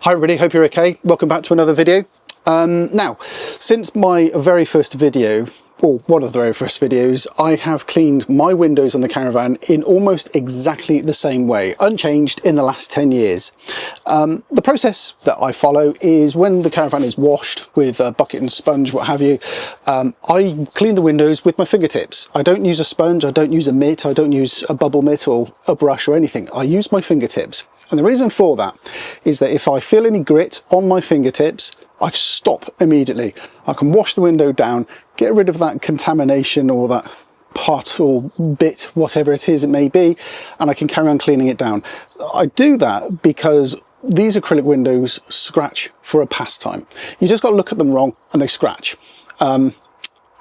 Hi everybody, hope you're okay. Welcome back to another video. Now, since my very first video, or one of the very first videos, I have cleaned my windows on the caravan in almost exactly the same way, unchanged in the last 10 years. The process that I follow is when the caravan is washed with a bucket and sponge, what have you, I clean the windows with my fingertips. I don't use a sponge, I don't use a mitt, I don't use a bubble mitt or a brush or anything. I use my fingertips. And the reason for that is that if I feel any grit on my fingertips, I stop immediately. I can wash the window down, get rid of that contamination or that part or bit, whatever it is it may be, and I can carry on cleaning it down. I do that because these acrylic windows scratch for a pastime. You just got to look at them wrong and they scratch. And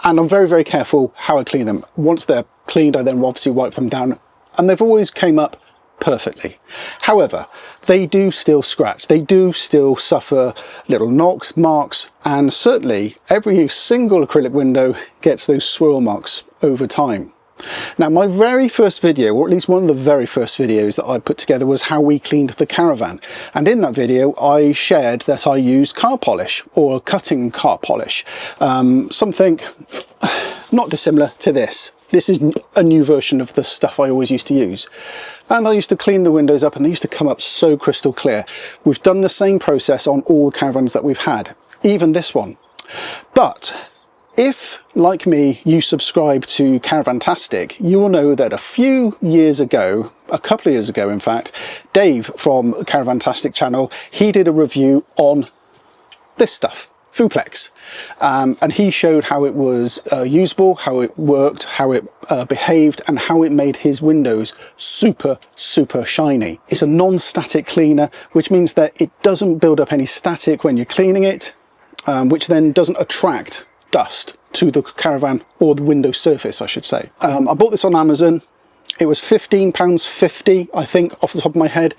I'm very, very careful how I clean them. Once they're cleaned, I then obviously wipe them down, and they've always came up perfectly. However, they do still scratch, they do still suffer little knocks, marks, and certainly every single acrylic window gets those swirl marks over time. Now, my very first video, or at least one of the very first videos that I put together, was how we cleaned the caravan, and in that video I shared that I used car polish, or cutting car polish, something not dissimilar to this. This is a new version of the stuff I always used to use. And I used to clean the windows up and they used to come up so crystal clear. We've done the same process on all the caravans that we've had, even this one. But if, like me, you subscribe to Caravantastic, you will know that a few years ago, a couple of years ago in fact, Dave from Caravantastic channel, he did a review on this stuff. VuPlex, and he showed how it was usable, how it worked, how it behaved, and how it made his windows super shiny. It's a non-static cleaner, which means that it doesn't build up any static when you're cleaning it, which then doesn't attract dust to the caravan, or the window surface I should say. I bought this on Amazon. It was £15.50 I think off the top of my head,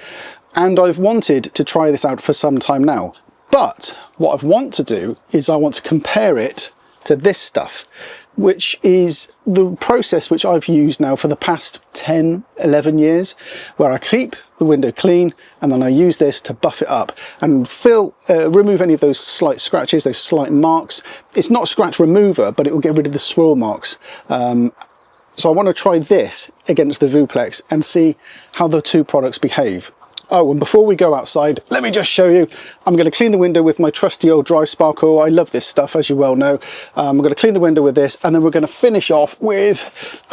and I've wanted to try this out for some time now. But what I want to do is I want to compare it to this stuff, which is the process which I've used now for the past 10, 11 years, where I keep the window clean and then I use this to buff it up and remove any of those slight scratches, those slight marks. It's not a scratch remover, but it will get rid of the swirl marks. So I want to try this against the VuPlex and see how the two products behave. Oh, and before we go outside, let me just show you. I'm going to clean the window with my trusty old dry sparkle. I love this stuff, as you well know. I'm going to clean the window with this, and then we're going to finish off with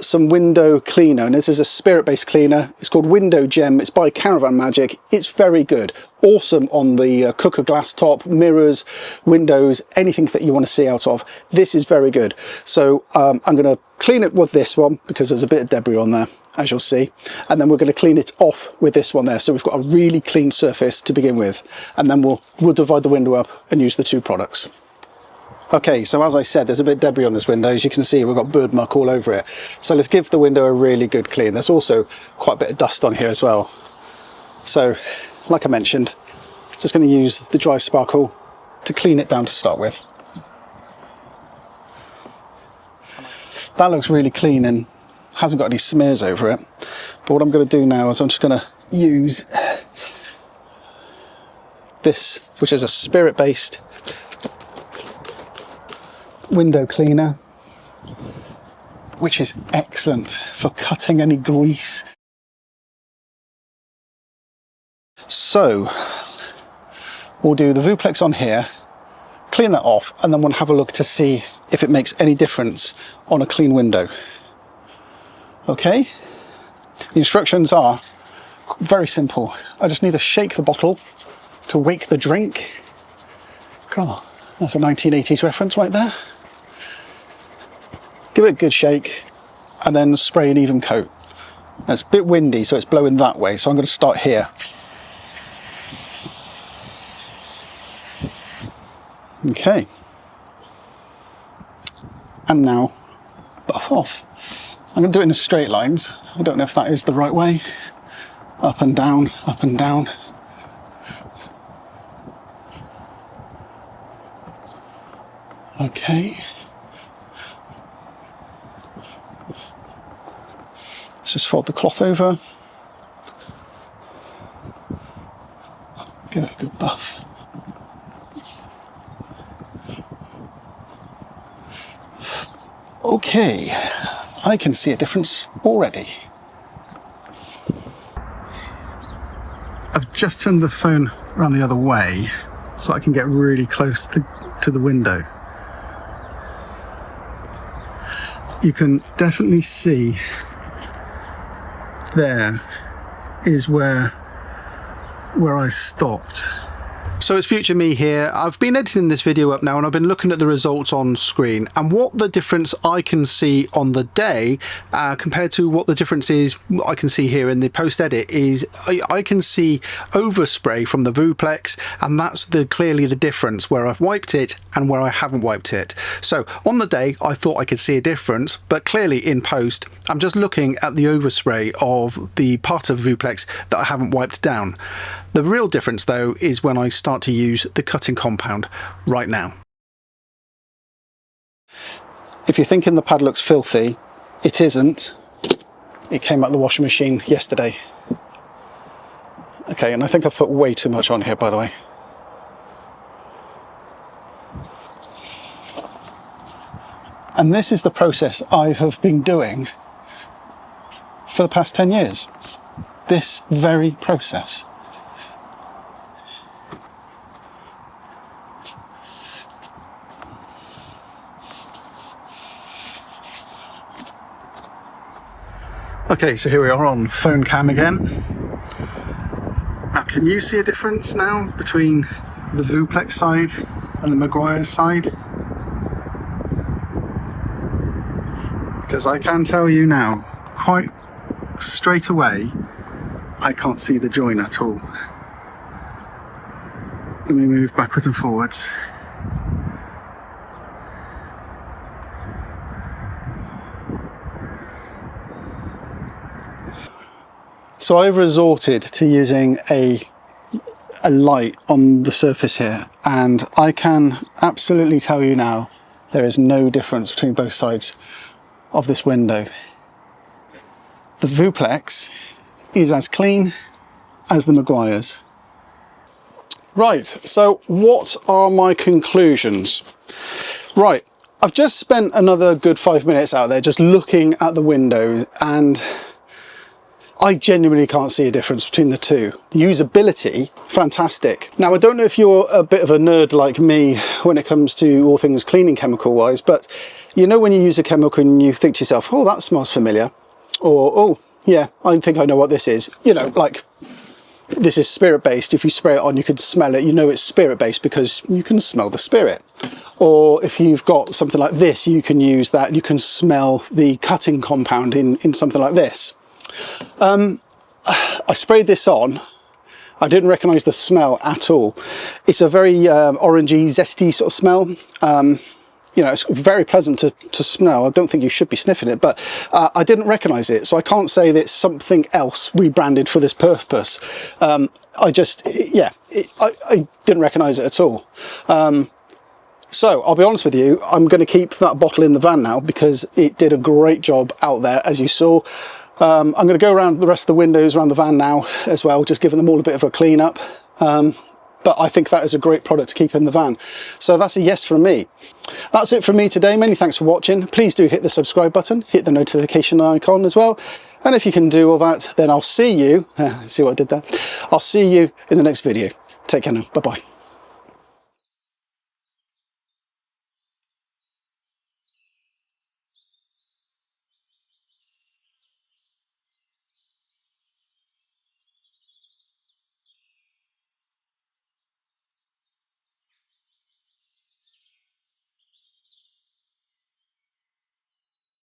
some window cleaner. And this is a spirit-based cleaner. It's called Window Gem. It's by Caravan Magic. It's very good. Awesome on the cooker glass top, mirrors, windows, anything that you want to see out of. This is very good. So I'm going to clean it with this one because there's a bit of debris on there, as you'll see, and then we're going to clean it off with this one there, so we've got a really clean surface to begin with, and then we'll divide the window up and use the two products. Okay, so as I said, there's a bit of debris on this window. As you can see, we've got bird muck all over it, so let's give the window a really good clean. There's also quite a bit of dust on here as well, so like I mentioned, just going to use the dry sparkle to clean it down to start with. That looks really clean and hasn't got any smears over it. But what I'm going to do now is I'm just going to use this, which is a spirit-based window cleaner, which is excellent for cutting any grease. So we'll do the VuPlex on here, clean that off, and then we'll have a look to see if it makes any difference on a clean window. Okay, the instructions are very simple. I just need to shake the bottle to wake the drink. God, that's a 1980s reference right there. Give it a good shake and then spray an even coat. Now, it's a bit windy, so it's blowing that way, so I'm going to start here. Okay, and now buff off. I'm going to do it in straight lines. I don't know if that is the right way. Up and down, up and down. Okay. Let's just fold the cloth over. Give it a good buff. Okay, I can see a difference already. I've just turned the phone around the other way so I can get really close to the window. You can definitely see there is where I stopped. So it's future me here. I've been editing this video up now and I've been looking at the results on screen, and what the difference I can see on the day compared to what the difference is I can see here in the post edit is I can see overspray from the VuPlex, and that's clearly the difference where I've wiped it and where I haven't wiped it. So on the day I thought I could see a difference, but clearly in post I'm just looking at the overspray of the part of VuPlex that I haven't wiped down. The real difference though is when I start to use the cutting compound right now. If you're thinking the pad looks filthy, it isn't. It came out the washing machine yesterday. Okay, and I think I've put way too much on here, by the way. And this is the process I have been doing for the past 10 years. This very process. Okay, so here we are on phone cam again. Now, can you see a difference now between the VuPlex side and the Meguiars side? Because I can tell you now, quite straight away, I can't see the join at all. Let me move backwards and forwards. So I've resorted to using a light on the surface here, and I can absolutely tell you now there is no difference between both sides of this window. The VuPlex is as clean as the Meguiars. Right, so what are my conclusions? Right, I've just spent another good 5 minutes out there just looking at the window, and I genuinely can't see a difference between the two. The usability, fantastic. Now, I don't know if you're a bit of a nerd like me when it comes to all things cleaning chemical wise, but you know when you use a chemical and you think to yourself, oh, that smells familiar, or oh yeah, I think I know what this is. You know, like this is spirit based. If you spray it on, you could smell it. You know it's spirit based because you can smell the spirit. Or if you've got something like this, you can use that. You can smell the cutting compound in something like this. I sprayed this on. I didn't recognise the smell at all. It's a very orangey, zesty sort of smell. You know, it's very pleasant to smell. I don't think you should be sniffing it, but I didn't recognise it, so I can't say that it's something else rebranded for this purpose. I didn't recognise it at all. So I'll be honest with you, I'm going to keep that bottle in the van now because it did a great job out there, as you saw. I'm going to go around the rest of the windows around the van now as well, just giving them all a bit of a clean up. But I think that is a great product to keep in the van. So that's a yes from me. That's it from me today. Many thanks for watching. Please do hit the subscribe button, hit the notification icon as well. And if you can do all that, then I'll see you, see what I did there? I'll see you in the next video. Take care now. Bye-bye.